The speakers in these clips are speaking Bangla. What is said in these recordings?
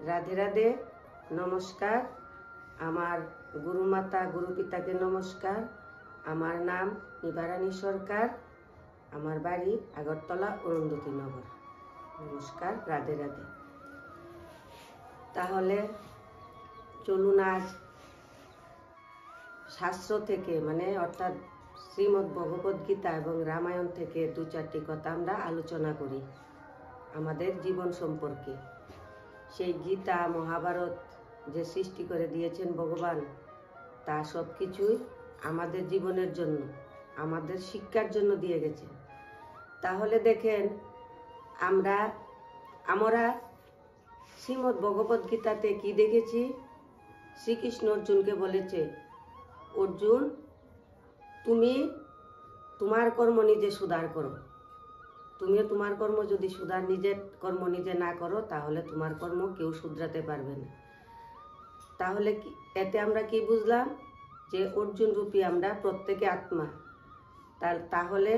রাধে রাধে, নমস্কার। আমার গুরুমাতা গুরুপিতাকে নমস্কার। আমার নাম নিবারানী সরকার। আমার বাড়ি আগরতলা অরুন্ধতিনগর। নমস্কার, রাধে রাধে। তাহলে চলুন আজ শাস্ত্র থেকে অর্থাৎ শ্রীমদ্ ভগবদ গীতা এবং রামায়ণ থেকে দু চারটি কথা আমরা আলোচনা করি আমাদের জীবন সম্পর্কে। সেই গীতা মহাভারত যে সৃষ্টি করে দিয়েছেন ভগবান, তা সব কিছুই আমাদের জীবনের জন্য, আমাদের শিক্ষার জন্য দিয়ে গেছেন। তাহলে দেখেন, আমরা শ্রীমদ্ ভগবদ গীতাতে কি দেখেছি? শ্রীকৃষ্ণ অর্জুনকে বলেছে, অর্জুন, তুমি তোমার কর্ম নিজে সুধার করো। তুমি তোমার কর্ম যদি নিজের কর্ম নিজে না করো, তাহলে তোমার কর্ম কেউ শুধরাতে পারবে না। তাহলে এতে আমরা কি বুঝলাম? যে অর্জুন রূপী আমরা প্রত্যেকে আত্মা। তাহলে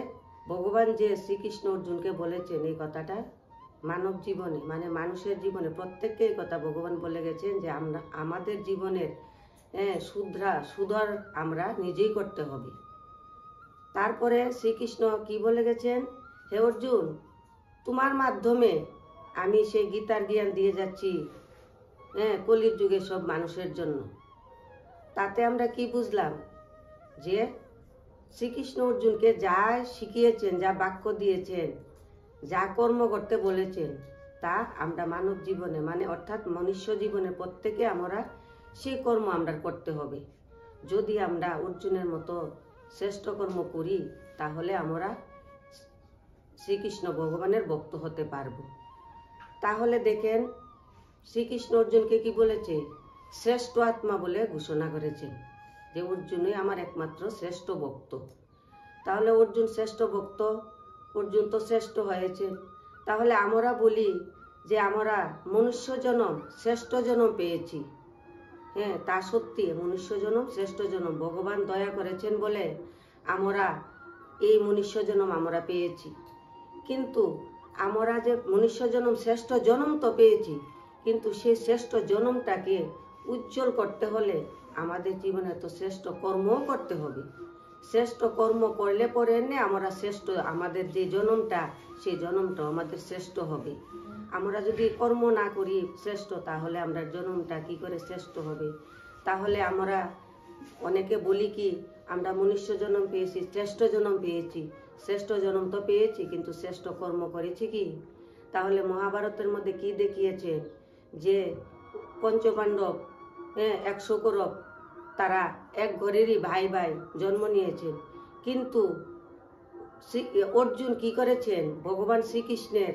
ভগবান যে শ্রীকৃষ্ণ অর্জুনকে বলেছেন এই কথাটা, মানব জীবনে মানুষের জীবনে প্রত্যেককে এই কথা ভগবান বলে গেছেন যে আমরা আমাদের জীবনের সুধার আমরা নিজেই করতে হবে। তারপরে শ্রীকৃষ্ণ কি বলে গেছেন? হে অর্জুন, তোমার মাধ্যমে আমি সেই গীতার জ্ঞান দিয়ে যাচ্ছি কলির যুগে সব মানুষের জন্য। তাতে আমরা কি বুঝলাম? যে শ্রীকৃষ্ণ অর্জুনকে যা শিখিয়েছেন, যা বাক্য দিয়েছেন, যা কর্ম করতে বলেছেন, তা আমরা মানব জীবনে অর্থাৎ মনুষ্য জীবনে প্রত্যেকে আমরা সেই কর্ম আমরা করতে হবে। যদি আমরা অর্জুনের মতো শ্রেষ্ঠ কর্ম করি, তাহলে আমরা শ্রীকৃষ্ণ ভগবানের ভক্ত হতে পারব। তাহলে দেখেন, শ্রীকৃষ্ণ অর্জুনকে কি বলেছে? শ্রেষ্ঠ আত্মা বলে ঘোষণা করেছেন যে অর্জুনই আমার একমাত্র শ্রেষ্ঠ ভক্ত। তাহলে অর্জুন শ্রেষ্ঠ ভক্ত, অর্জুন তো শ্রেষ্ঠ হয়েছে। তাহলে আমরা বলি যে আমরা মনুষ্য জনম শ্রেষ্ঠ জনম পেয়েছি। তা সত্যি, মনুষ্য জনম শ্রেষ্ঠ জনম ভগবান দয়া করেছেন বলে আমরা এই মনুষ্য জনম আমরা পেয়েছি। কিন্তু আমরা যে মনুষ্য জনম শ্রেষ্ঠ জনম তো পেয়েছি, কিন্তু সেই শ্রেষ্ঠ জনমটাকে উজ্জ্বল করতে হলে আমাদের জীবনে তো শ্রেষ্ঠ কর্মও করতে হবে। শ্রেষ্ঠ কর্ম করলে পরে আমরা শ্রেষ্ঠ, আমাদের যে জনমটা, সেই জনমটা আমাদের শ্রেষ্ঠ হবে। আমরা যদি কর্ম না করি শ্রেষ্ঠ, তাহলে আমরা জনমটা কি করে শ্রেষ্ঠ হবে? তাহলে আমরা অনেকে বলি কি, আমরা মনুষ্য জনম পেয়েছি, শ্রেষ্ঠ জনম পেয়েছি। শ্রেষ্ঠ জনম তো পেয়েছি, কিন্তু শ্রেষ্ঠ কর্ম করেছি কি? তাহলে মহাভারতের মধ্যে কি দেখিয়েছে? যে পঞ্চপাণ্ডব 100 কৌরব, তারা এক ঘরেরই ভাই ভাই জন্ম নিয়েছেন। কিন্তু অর্জুন কি করেছেন? ভগবান শ্রীকৃষ্ণের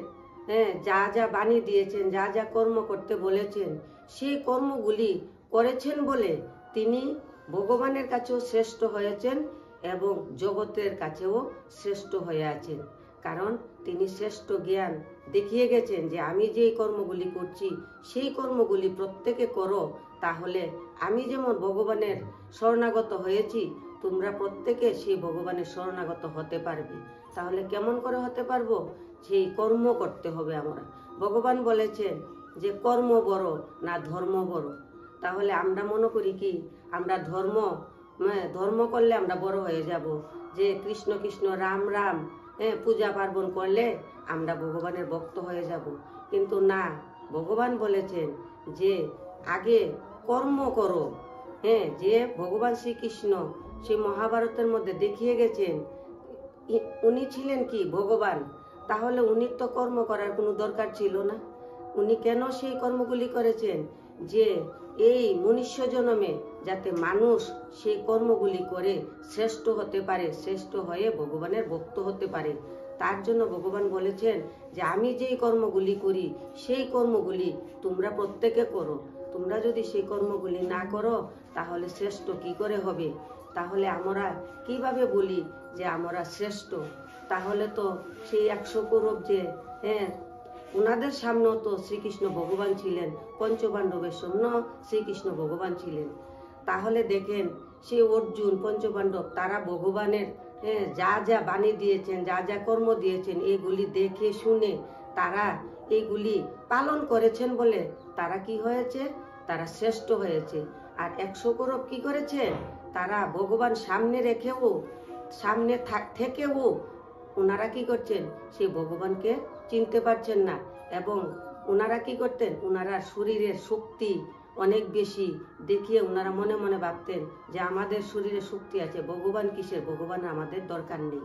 যা যা বাণী দিয়েছেন, যা যা কর্ম করতে বলেছেন, সেই কর্মগুলি করেছেন বলে তিনি ভগবানের কাছেও শ্রেষ্ঠ হয়েছেন এবং জগতের কাছেও শ্রেষ্ঠ হয়ে আছেন। কারণ তিনি শ্রেষ্ঠ জ্ঞান দেখিয়ে গেছেন যে আমি যেই কর্মগুলি করছি, সেই কর্মগুলি প্রত্যেকে করো, তাহলে আমি যেমন ভগবানের শরণাগত হয়েছি, তোমরা প্রত্যেকে সেই ভগবানের শরণাগত হতে পারবে। তাহলে কেমন করে হতে পারবো? সেই কর্ম করতে হবে আমরা। ভগবান বলেছেন যে কর্ম বড় না ধর্ম বড়। তাহলে আমরা মনে করি কি, আমরা ধর্ম করলে আমরা বড় হয়ে যাব, যে কৃষ্ণ কৃষ্ণ রাম রাম পূজা পার্বণ করলে আমরা ভগবানের ভক্ত হয়ে যাব। কিন্তু না, ভগবান বলেছেন যে আগে কর্ম করো। যে ভগবান শ্রীকৃষ্ণ সেই মহাভারতের মধ্যে দেখিয়ে গেছেন, উনি ছিলেন কি ভগবান, তাহলে উনি তো কর্ম করার কোনো দরকার ছিল না। উনি কেন সেই কর্মগুলি করেছেন? যে এই মনুষ্য জন্মে যাতে মানুষ সেই কর্মগুলি করে শ্রেষ্ঠ হতে পারে, শ্রেষ্ঠ হয়ে ভগবানের ভক্ত হতে পারে। তার জন্য ভগবান বলেছেন যে আমি যেই কর্মগুলি করি, সেই কর্মগুলি তোমরা প্রত্যেকে করো। তোমরা যদি সেই কর্মগুলি না করো, তাহলে শ্রেষ্ঠ কি করে হবে? তাহলে আমরা কিভাবে বলি যে আমরা শ্রেষ্ঠ? তাহলে তো সেই 100 কৌরব যে ওনাদের সামনেও তো শ্রীকৃষ্ণ ভগবান ছিলেন, পঞ্চপাণ্ডবের সামনে শ্রীকৃষ্ণ ভগবান ছিলেন। তাহলে দেখেন, সেই অর্জুন, পঞ্চপাণ্ডব, তারা ভগবানের যা যা বাণী দিয়েছেন, যা যা কর্ম দিয়েছেন, এগুলি দেখে শুনে তারা এইগুলি পালন করেছেন বলে তারা কি হয়েছে, তারা শ্রেষ্ঠ হয়েছে। আর 100 কৌরব কি করেছে, তারা ভগবান সামনে রেখেও, সামনে থেকেও ওনারা কি করছেন, সেই ভগবানকে চিনতে পারছেন না। এবং ওনারা কি করতেন, ওনারা শরীরের শক্তি অনেক বেশি দেখিয়ে ওনারা মনে মনে ভাবতেন যে আমাদের শরীরে শক্তি আছে, ভগবান কিসের, ভগবান আমাদের দরকার নেই।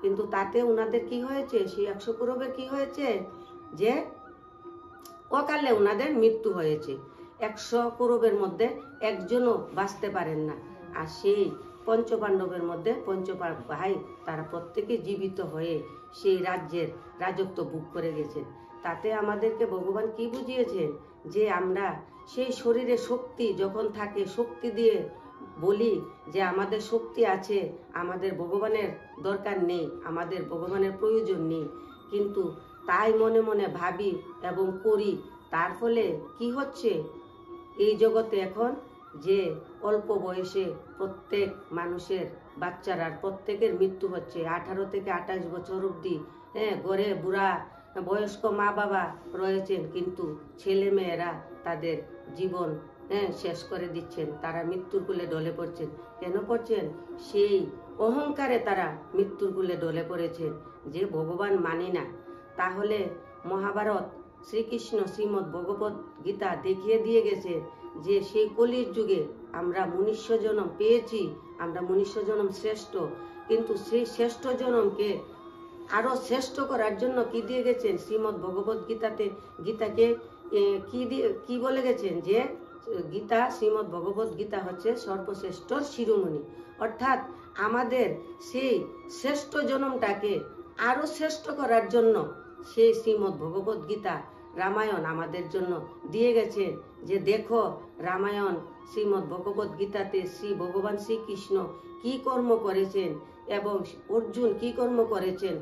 কিন্তু তাতে ওনাদের কি হয়েছে, সেই 100 কৌরবের কি হয়েছে, যে অকালে ওনাদের মৃত্যু হয়েছে। 100 কৌরবের মধ্যে একজনও বাঁচতে পারেন না। আর সেই পঞ্চপাণ্ডবের মধ্যে ভাই তারা প্রত্যেকে জীবিত হয়ে সেই রাজ্যের রাজত্ব ভোগ করে গেছেন। তাতে আমাদেরকে ভগবান কি বুঝিয়েছেন, যে আমরা সেই শরীরে শক্তি যখন থাকে, শক্তি দিয়ে বলি যে আমাদের শক্তি আছে, আমাদের ভগবানের দরকার নেই, আমাদের ভগবানের প্রয়োজন নেই। কিন্তু তাই মনে মনে ভাবি এবং করি, তার ফলে কি হচ্ছে, এই জগতে এখন যে অল্প বয়সে প্রত্যেক মানুষের, বাচ্চারা প্রত্যেকের মৃত্যু হচ্ছে। 18 থেকে 28 বছর অবধি ঘরে বুড়া বয়স্ক মা বাবা রয়েছেন, কিন্তু ছেলে মেয়েরা তাদের জীবন শেষ করে দিচ্ছেন, তারা মৃত্যুর কুলে ঢলে পড়ছেন। কেন পড়ছেন, সেই অহংকারে তারা মৃত্যুর কুলে ঢলে পড়েছেন, যে ভগবান মানি না। তাহলে মহাভারত, শ্রীকৃষ্ণ শ্রীমদ্ ভগবত গীতা দেখিয়ে দিয়ে গেছে যে সেই কলির যুগে আমরা মনুষ্য জন্ম পেয়েছি, আমরা মনুষ্য জন্ম শ্রেষ্ঠ, কিন্তু সেই শ্রেষ্ঠ জন্মকে আরো শ্রেষ্ঠ করার জন্য কি দিয়ে গেছেন, শ্রীমদ্ ভগবত গীতাকে কি বলে গেছেন, যে গীতা, শ্রীমদ্ ভগবত গীতা হচ্ছে সর্বশ্রেষ্ঠ শিরোমণি। অর্থাৎ আমাদের সেই শ্রেষ্ঠ জন্মটাকে আরো শ্রেষ্ঠ করার জন্য সেই শ্রীমদ্ ভগবত গীতা, রামায়ণ আমাদের জন্য দিয়ে গেছে। যে দেখো রামায়ণ, শ্রীমদ্ ভগবত গীতাতে শ্রী ভগবান শ্রীকৃষ্ণ কি কর্ম করেছেন এবং অর্জুন কি কর্ম করেছেন।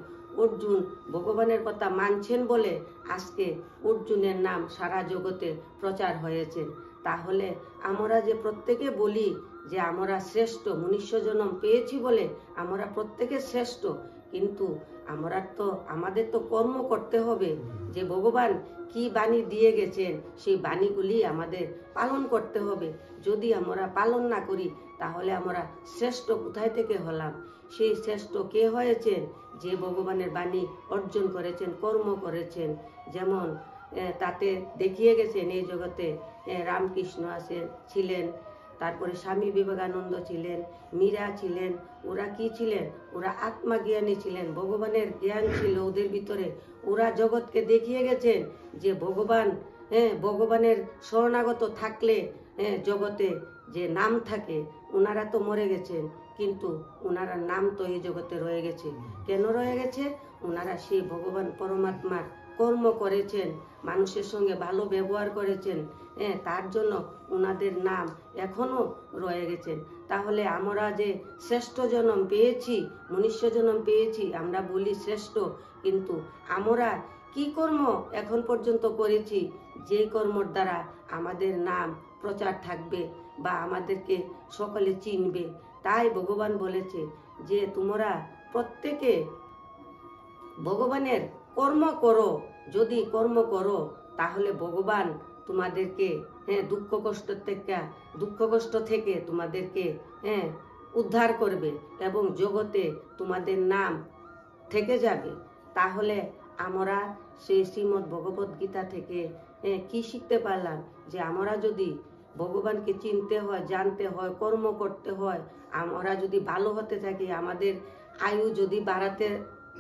অর্জুন ভগবানের কথা মানছেন বলে আজকে অর্জুনের নাম সারা জগতে প্রচার হয়েছে। তাহলে আমরা যে প্রত্যেকে বলি যে আমরা শ্রেষ্ঠ, মনুষ্য জন্ম পেয়েছি বলে আমরা প্রত্যেকে শ্রেষ্ঠ, কিন্তু আমাদের তো কর্ম করতে হবে। যে ভগবান কি বাণী দিয়ে গেছেন সেই বাণীগুলি আমাদের পালন করতে হবে। যদি আমরা পালন না করি তাহলে আমরা শ্রেষ্ঠ কোথায় থেকে হলাম? সেই শ্রেষ্ঠ কে হয়েছেন? যে ভগবানের বাণী অর্জন করেছেন, কর্ম করেছেন। যেমন তাতে দেখিয়ে গেছেন এই জগতে রামকৃষ্ণ ছিলেন, তারপরে স্বামী বিবেকানন্দ ছিলেন, মীরা ছিলেন। ওরা কি ছিলেন? ওরা আত্মজ্ঞানী ছিলেন, ভগবানের জ্ঞান ছিল ওদের ভিতরে। ওরা জগৎকে দেখিয়ে গেছেন যে ভগবানের শরণাগত থাকলে জগতে যে নাম থাকে। ওনারা তো মরে গেছেন, কিন্তু ওনারা নাম তো এই জগতে রয়ে গেছে। কেন রয়ে গেছে? ওনারা সেই ভগবান পরমাত্মার কর্ম করেছেন, মানুষের সঙ্গে ভালো ব্যবহার করেছেন, তার জন্য ওনাদের নাম এখনো রয়ে গেছেন। তাহলে আমরা যে শ্রেষ্ঠ জন্ম পেয়েছি, মনুষ্য জন্ম পেয়েছি, আমরা বলি শ্রেষ্ঠ, কিন্তু আমরা কি কর্ম এখন পর্যন্ত করেছি যে কর্মর দ্বারা আমাদের নাম প্রচার থাকবে বা আমাদেরকে সকলে চিনবে? তাই ভগবান বলেছে যে তোমরা প্রত্যেকে ভগবানের কর্ম করো। যদি কর্ম করো তাহলে ভগবান তোমাদেরকে দুঃখ কষ্ট থেকে তোমাদেরকে উদ্ধার করবে এবং জগতে তোমাদের নাম থেকে যাবে। তাহলে আমরা সেই শ্রীমদ্ ভগবত গীতা থেকে কি শিখতে পারলাম? যে আমরা যদি ভগবানকে চিনতে হয়, জানতে হয়, কর্ম করতে হয়, আমরা যদি ভালো হতে থাকি, আমাদের আয়ু যদি বাড়াতে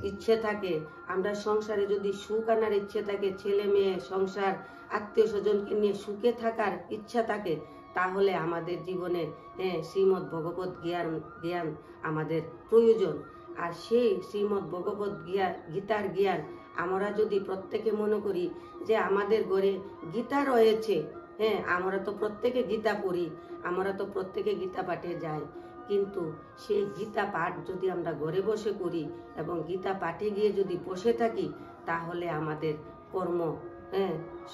ইচ্ছে থাকে, আমরা সংসারে যদি সুখ আনার ইচ্ছে থাকে, ছেলে মেয়ে সংসার আত্মীয় স্বজনকে নিয়ে সুখে থাকার ইচ্ছা থাকে, তাহলে আমাদের জীবনে শ্রীমদ্ ভগবত জ্ঞান আমাদের প্রয়োজন। আর সেই শ্রীমদ্ ভগবত গীতার জ্ঞান আমরা যদি প্রত্যেকে মনে করি যে আমাদের ঘরে গীতা রয়েছে, আমরা তো প্রত্যেকে গীতা পড়ি, আমরা তো প্রত্যেকে গীতা পাঠে যাই, কিন্তু সেই গীতা পাঠ যদি আমরা ঘরে বসে করি এবং গীতা পাঠে গিয়ে যদি বসে থাকি, তাহলে আমাদের কর্ম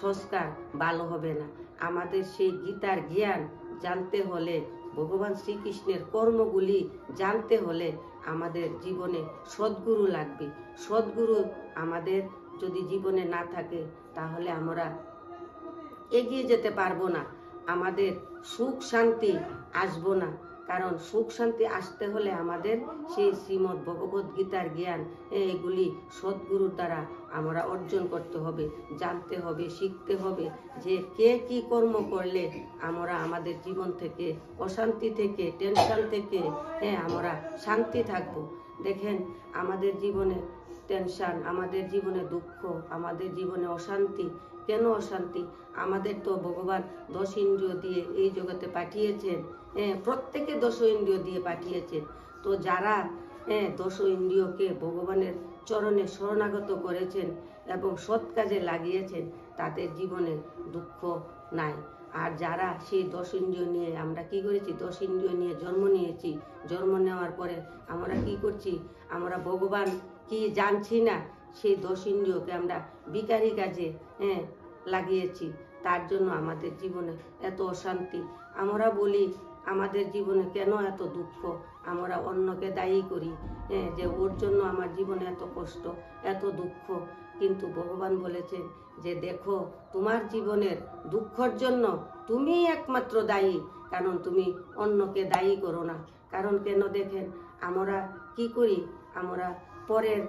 সংস্কার ভালো হবে না। আমাদের সেই গীতার জ্ঞান জানতে হলে, ভগবান শ্রীকৃষ্ণের কর্মগুলি জানতে হলে আমাদের জীবনে সদ্গুরু লাগবে। সদ্গুরু আমাদের যদি জীবনে না থাকে, তাহলে আমরা এগিয়ে যেতে পারবো না, আমাদের সুখ শান্তি আসবো না। কারণ সুখ শান্তি আসতে হলে আমাদের সেই শ্রীমদ্ ভগবত গীতার জ্ঞান এগুলি সদ্গুরুর দ্বারা আমরা অর্জন করতে হবে, জানতে হবে, শিখতে হবে যে কে কি কর্ম করলে আমরা আমাদের জীবন থেকে অশান্তি থেকে টেনশন থেকে আমরা শান্তি থাকব। দেখেন আমাদের জীবনে টেনশন, আমাদের জীবনে দুঃখ, আমাদের জীবনে অশান্তি। কেন অশান্তি? আমাদের তো ভগবান 10 ইন্দ্রিয় দিয়ে এই জগতে পাঠিয়েছেন, প্রত্যেকে 10 ইন্দ্রিয় দিয়ে পাঠিয়েছেন। তো যারা 10 ইন্দ্রিয়কে ভগবানের চরণে শরণাগত করেছেন এবং সৎ কাজে লাগিয়েছেন, তাদের জীবনে দুঃখ নাই। আর যারা সেই 10 ইন্দ্রিয় নিয়ে আমরা কি করেছি, 10 ইন্দ্রিয় নিয়ে জন্ম নিয়েছি, জন্ম নেওয়ার পরে আমরা কি করছি, আমরা ভগবান কি জানছি না, সেই 10 ইন্দ্রিয়কে আমরা বিকারি কাজে লাগিয়েছি। তার জন্য আমাদের জীবনে এত অশান্তি। আমরা বলি আমাদের জীবনে কেন এত দুঃখ, আমরা অন্যকে দায়ী করি যে ওর জন্য আমার জীবনে এত কষ্ট, এত দুঃখ। কিন্তু ভগবান বলেছেন যে দেখো, তোমার জীবনের দুঃখের জন্য তুমি একমাত্র দায়ী, কারণ তুমি অন্যকে দায়ী করো না। কারণ কেন? দেখেন আমরা কি করি, আমরা পরের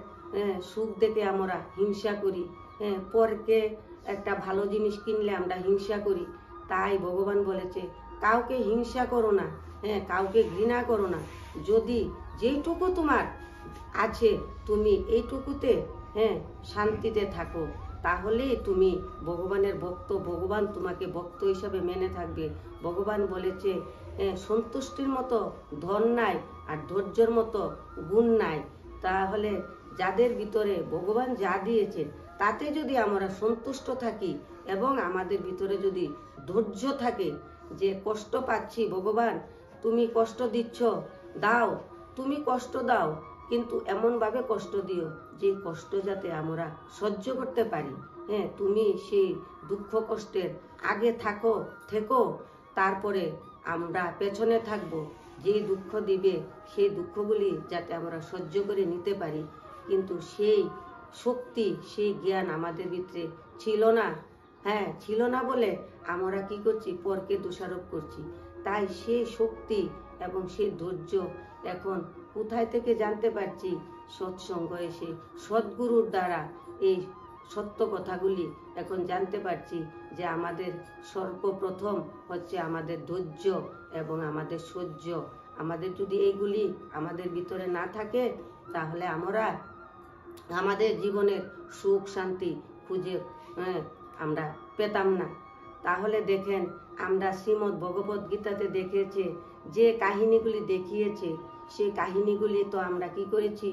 সুখ দেখে আমরা হিংসা করি, পরকে একটা ভালো জিনিস কিনলে আমরা হিংসা করি। তাই ভগবান বলেছে কাউকে হিংসা করো না, কাউকে ঘৃণা করো না। যদি যেইটুকু তোমার আছে তুমি এইটুকুতে শান্তিতে থাকো, তাহলে তুমি ভগবানের ভক্ত, ভগবান তোমাকে ভক্ত হিসাবে মেনে থাকবে। ভগবান বলেছে সন্তুষ্টির মতো ধন নাই আর ধৈর্যের মতো গুণ নাই। তাহলে যাদের ভিতরে ভগবান যা দিয়েছেন তাতে যদি আমরা সন্তুষ্ট থাকি এবং আমাদের ভিতরে যদি ধৈর্য থাকে, যে কষ্ট পাচ্ছি ভগবান তুমি কষ্ট দিচ্ছ, দাও, তুমি কষ্ট দাও, কিন্তু এমনভাবে কষ্ট দিও যে কষ্ট যাতে আমরা সহ্য করতে পারি। তুমি সেই দুঃখ কষ্টের আগে থেকো, তারপরে আমরা পেছনে থাকবো। যে দুঃখ দিবে সেই দুঃখগুলি যাতে আমরা সহ্য করে নিতে পারি। কিন্তু সেই শক্তি, সেই জ্ঞান আমাদের ভিতরে ছিল না। ছিল না বলে আমরা কি করছি, পরকে দোষারোপ করছি। তাই সেই শক্তি এবং সেই ধৈর্য এখন কোথায় থেকে জানতে পারছি? সৎসঙ্গ এসে সদ্গুরুর দ্বারা এই সত্য কথাগুলি এখন জানতে পারছি যে আমাদের সর্বপ্রথম হচ্ছে আমাদের ধৈর্য এবং আমাদের সহ্য। আমাদের যদি এইগুলি আমাদের ভিতরে না থাকে, তাহলে আমরা আমাদের জীবনের সুখ শান্তি খুঁজে আমরা পেতাম না। তাহলে দেখেন আমরা শ্রীমদ্ ভগবত গীতাতে দেখেছে যে কাহিনীগুলি দেখিয়েছে, সেই কাহিনীগুলি তো আমরা কি করেছি,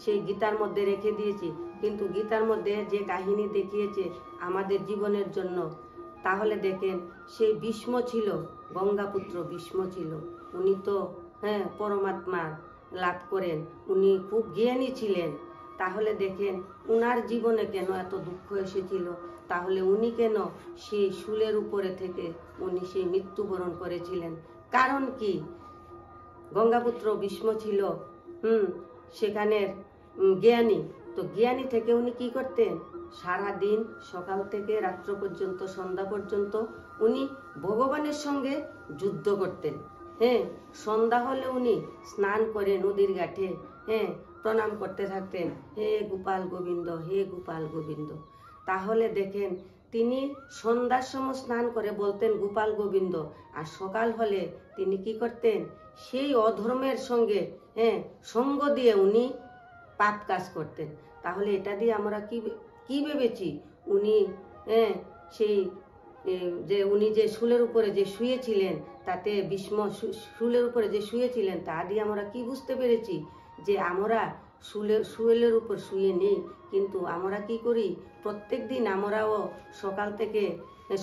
সেই গীতার মধ্যে রেখে দিয়েছি। কিন্তু গীতার মধ্যে যে কাহিনী দেখিয়েছে আমাদের জীবনের জন্য, তাহলে দেখেন সেই ভীষ্ম ছিল, গঙ্গাপুত্র ভীষ্ম ছিল। উনি তো পরমাত্মার লাভ করেন, উনি খুব জ্ঞানী ছিলেন। তাহলে দেখেন উনার জীবনে কেন এত দুঃখ এসেছিল? তাহলে উনি কেন সেই শুলের উপরে থেকে উনি সেই মৃত্যুবরণ করেছিলেন? কারণ কি? গঙ্গাপুত্র ভীষ্ম ছিল সেখানের জ্ঞানী। তো জ্ঞানী থেকে উনি কি করতেন? সারা দিন সকাল থেকে রাত্র পর্যন্ত, সন্ধ্যা পর্যন্ত উনি ভগবানের সঙ্গে যুদ্ধ করতেন। সন্ধ্যা হলে উনি স্নান করে নদীর ঘাটে প্রণাম করতে থাকতেন, হে গোপাল গোবিন্দ, হে গোপাল গোবিন্দ। তাহলে দেখেন তিনি সন্ধ্যার সময় স্নান করে বলতেন গোপাল গোবিন্দ, আর সকাল হলে তিনি কি করতেন? সেই অধর্মের সঙ্গে সঙ্গ দিয়ে উনি পাপ কাজ করতেন। তাহলে এটা দিয়ে আমরা কি ভেবেছি? উনি সেই যে উনি যে শুলের উপরে যে শুয়েছিলেন, তাতে ভীষ্ম শুলের উপরে যে শুয়েছিলেন, তা দিয়ে আমরা কি বুঝতে পেরেছি? যে আমরা শুলের উপর শুয়ে নেই, কিন্তু আমরা কি করি? প্রত্যেক দিন আমরাও সকাল থেকে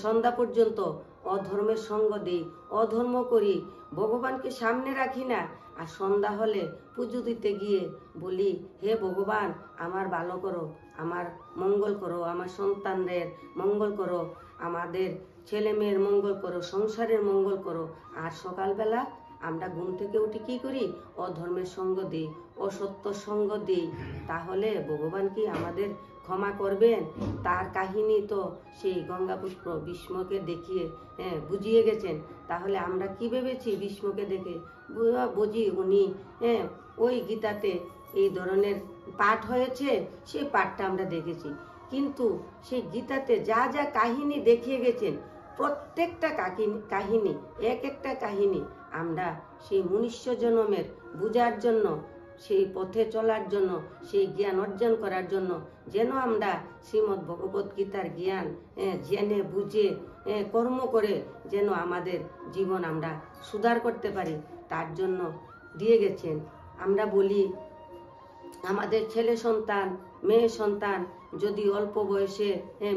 সন্ধ্যা পর্যন্ত অধর্মের সঙ্গ দিই, অধর্ম করি, ভগবানকে সামনে রাখি না। আর সন্ধ্যা হলে পুজো দিতে গিয়ে বলি, হে ভগবান আমার ভালো করো, আমার মঙ্গল করো, আমার সন্তানদের মঙ্গল করো, আমাদের ছেলে মেয়ের মঙ্গল করো, সংসারের মঙ্গল করো। আর সকালবেলা আমরা ঘুম থেকে উঠে কি করি? অধর্মের সঙ্গ দিই, অসত্য সঙ্গ দিই। তাহলে ভগবান কি আমাদের ক্ষমা করবেন। তার কাহিনী তো সেই গঙ্গাপুত্র ভীষ্মকে দেখিয়ে বুঝিয়ে গেছেন। তাহলে আমরা কি ভেবেছি ভীষ্মকে দেখে? বুঝি উনি ওই গীতাতে এই ধরনের পাঠ হয়েছে, সেই পাঠটা আমরা দেখেছি। কিন্তু সেই গীতাতে যা যা কাহিনী দেখিয়ে গেছেন, প্রত্যেকটা কাহিনী এক একটা কাহিনী আমরা সেই মনুষ্য জন্মের বুঝার জন্য, সেই পথে চলার জন্য, সেই জ্ঞান অর্জন করার জন্য, যেন আমরা শ্রীমদ্ ভগবত গীতার জ্ঞান জেনে বুঝে কর্ম করে যেন আমাদের জীবন আমরা সুধার করতে পারি, তার জন্য দিয়ে গেছেন। আমরা বলি আমাদের ছেলে সন্তান মেয়ে সন্তান যদি অল্প বয়সে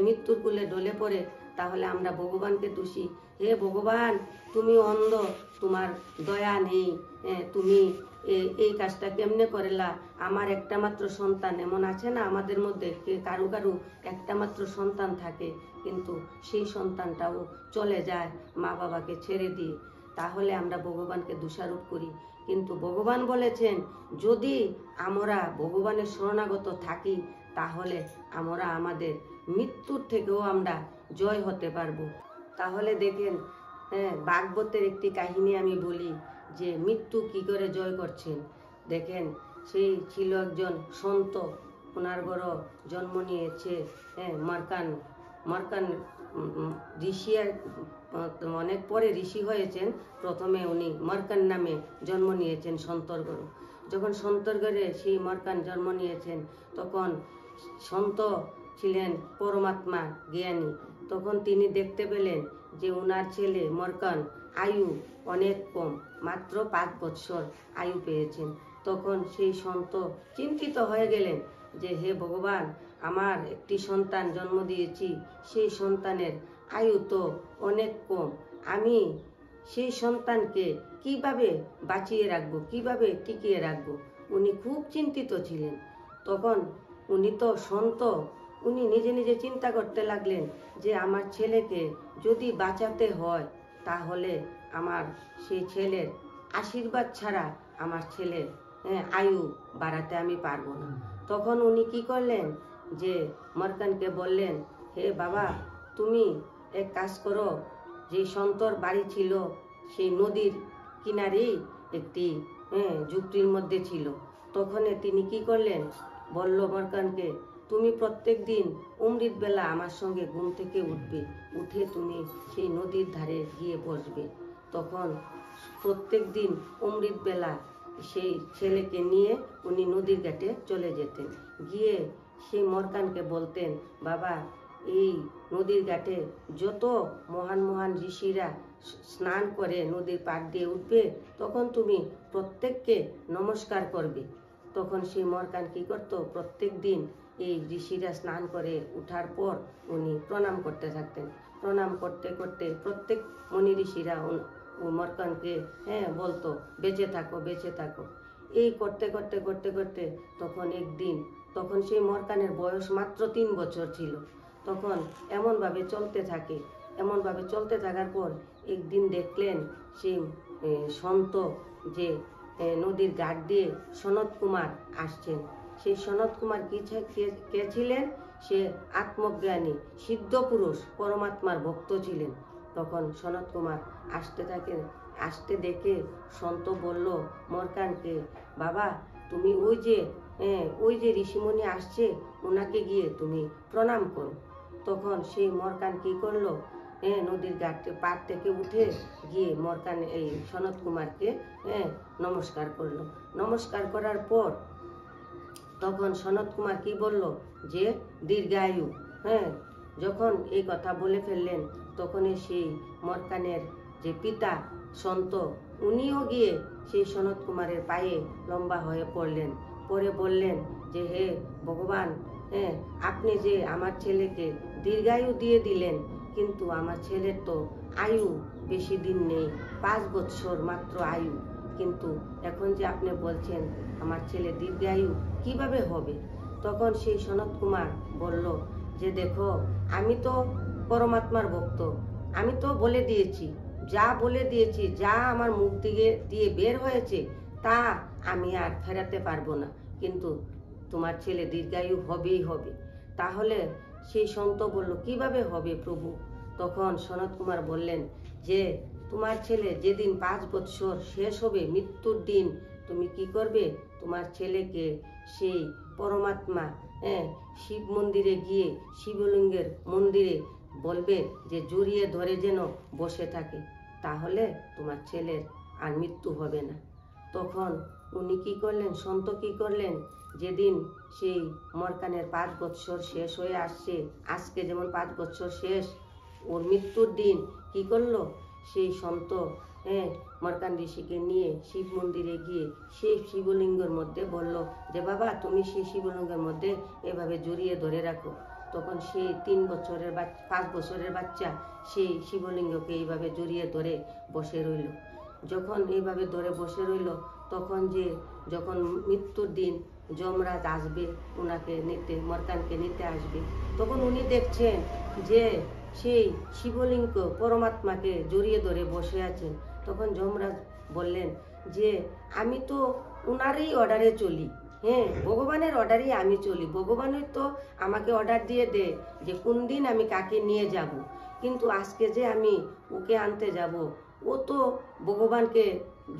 মৃত্যুর কুলে ঢলে পড়ে, তাহলে আমরা ভগবানকে দোষী, হে ভগবান তুমি অন্ধ, তোমার দয়া নেই, তুমি এই কাজটা কেমনে করলা? আমার একটা মাত্র সন্তান, এমন আছে না আমাদের মধ্যে কারু কারু একটা মাত্র সন্তান থাকে, কিন্তু সেই সন্তানটাও চলে যায় মা বাবাকে ছেড়ে দিয়ে, তাহলে আমরা ভগবানকে দোষারোপ করি। কিন্তু ভগবান বলেছেন যদি আমরা ভগবানের শরণাগত থাকি, তাহলে আমরা আমাদের মৃত্যুর থেকেও আমরা জয় হতে পারবো। তাহলে দেখেন ভাগবতের একটি কাহিনী আমি বলি যে মৃত্যু কি করে জয় করছেন। দেখেন সেই ছিল একজন সন্ত, ওনার বড় জন্ম নিয়েছে মার্কান ঋষি, অনেক পরে ঋষি হয়েছেন। প্রথমে উনি মার্কান নামে জন্ম নিয়েছেন সন্তরগড়। যখন সন্তরগড়ে সেই মার্কান জন্ম নিয়েছেন, তখন সন্ত ছিলেন পরমাত্মা জ্ঞানী। তখন তিনি দেখতে পেলেন যে ওনার ছেলে মার্কান আয়ু অনেক কম, মাত্র 5 বৎসর আয়ু পেয়েছেন। তখন সেই সন্ত চিন্তিত হয়ে গেলেন যে হে ভগবান, আমার একটি সন্তান জন্ম দিয়েছি, সেই সন্তানের আয়ু তো অনেক কম, আমি সেই সন্তানকে কিভাবে বাঁচিয়ে রাখবো, কিভাবে টিকিয়ে রাখবো? উনি খুব চিন্তিত ছিলেন। তখন উনি তো সন্ত, উনি নিজে নিজে চিন্তা করতে লাগলেন যে আমার ছেলেকে যদি বাঁচাতে হয়, তাহলে আমার সেই ছেলের আশীর্বাদ ছাড়া আমার ছেলের আয়ু বাড়াতে আমি পারবো না। তখন উনি কি করলেন যে মার্কানকে বললেন, হে বাবা, তুমি এক কাজ করো, যে সন্তর বাড়ি ছিল সেই নদীর কিনারেই একটি ঝুপড়ির মধ্যে ছিল। তখন তিনি কি করলেন, বলল মার্কানকে, তুমি প্রত্যেক দিন অমৃত বেলা আমার সঙ্গে ঘুম থেকে উঠবে, উঠে তুমি সেই নদীর ধারে গিয়ে বসবে। তখন প্রত্যেক দিন অমৃত বেলা সেই ছেলেকে নিয়ে উনি নদীর ঘাটে চলে যেতেন। গিয়ে সেই মার্কানকে বলতেন, বাবা, এই নদীর ঘাটে যত মহান মহান ঋষিরা স্নান করে নদীর পাড় দিয়ে উঠবে, তখন তুমি প্রত্যেককে নমস্কার করবে। তখন সেই মার্কান কি করতো, প্রত্যেক দিন এই ঋষিরা স্নান করে উঠার পর উনি প্রণাম করতে থাকতেন। প্রণাম করতে করতে প্রত্যেক মুনি ঋষিরা মার্কানকে বলতো, বেঁচে থাকো, বেঁচে থাকো। এই করতে করতে করতে করতে তখন একদিন, তখন সেই মার্কানের বয়স মাত্র 3 বছর ছিল। তখন এমনভাবে চলতে থাকে, এমনভাবে চলতে থাকার পর একদিন দেখলেন সেই সন্ত যে নদীর ঘাট দিয়ে সনত কুমার আসছেন। সেই সনত কুমার কে ছিলেন? সে আত্মজ্ঞানী সিদ্ধ পুরুষ পরমাত্মার ভক্ত ছিলেন। তখন সনত কুমার আসতে দেখে সন্ত বলল মার্কানকে, বাবা, তুমি ওই যে ঋষিমুনি আসছে, ওনাকে গিয়ে তুমি প্রণাম করো। তখন সেই মার্কান কি করলো, নদীর ঘাটে পাড় থেকে উঠে গিয়ে মার্কান এই সনত কুমারকে নমস্কার করলো। নমস্কার করার পর তখন সনত কুমার কি বলল যে দীর্ঘায়ু। যখন এই কথা বলে ফেললেন, তখনই সেই মার্কানের যে পিতা সন্ত, উনিও গিয়ে সেই সনত কুমারের পায়ে লম্বা হয়ে পড়লেন। পরে বললেন যে হে ভগবান, আপনি যে আমার ছেলেকে দীর্ঘায়ু দিয়ে দিলেন, কিন্তু আমার ছেলের তো আয়ু বেশি দিন নেই, 5 বৎসর মাত্র আয়ু, কিন্তু এখন যে আপনি বলছেন আমার ছেলে দীর্ঘায়ু, কিভাবে হবে? তখন সেই সনত কুমার বলল যে দেখো, আমি তো পরমাত্মার ভক্ত, আমি তো বলে দিয়েছি, যা আমার মুখ দিয়ে বের হয়েছে তা আমি আর ফেরাতে পারবো না, কিন্তু তোমার ছেলে দীর্ঘায়ু হবেই হবে। তাহলে সেই সন্ত বলল, কিভাবে হবে প্রভু? তখন সনত কুমার বললেন যে তোমার ছেলে যেদিন 5 বৎসর শেষ হবে, মৃত্যুর দিন, তুমি কি করবে? তোমার ছেলেকে সেই পরমাত্মা শিব মন্দিরে গিয়ে শিবলিঙ্গের মন্দিরে বলবে যে জড়িয়ে ধরে যেন বসে থাকে, তাহলে তোমার ছেলের আর মৃত্যু হবে না। তখন উনি কি করলেন, সন্ত কি করলেন, যেদিন সেই মরকানের 5 বৎসর শেষ হয়ে আসছে, আজকে যেমন 5 বৎসর শেষ, ওর মৃত্যুর দিন কি করলো, সেই সন্ত মরকান ঋষিকে নিয়ে শিব মন্দিরে গিয়ে সেই শিবলিঙ্গের মধ্যে বলল যে বাবা তুমি সেই শিবলিঙ্গের মধ্যে এভাবে জড়িয়ে ধরে রাখো। তখন সেই 5 বছরের বাচ্চা সেই শিবলিঙ্গকে এইভাবে জড়িয়ে ধরে বসে রইল। যখন এইভাবে ধরে বসে রইল, তখন যখন মৃত্যুর দিন যমরাজ আসবে ওনাকে নিতে, মরকানকে নিতে আসবে, তখন উনি দেখছেন যে সেই শিবলিঙ্গ পরমাত্মাকে জড়িয়ে ধরে বসে আছেন। তখন যমরাজ বললেন যে আমি তো উনারই অর্ডারে চলি, ভগবানের অর্ডারই আমি চলি, ভগবানই তো আমাকে অর্ডার দিয়ে দে যে কোন দিন আমি কাকে নিয়ে যাব, কিন্তু আজকে যে আমি ওকে আনতে যাব, ও তো ভগবানকে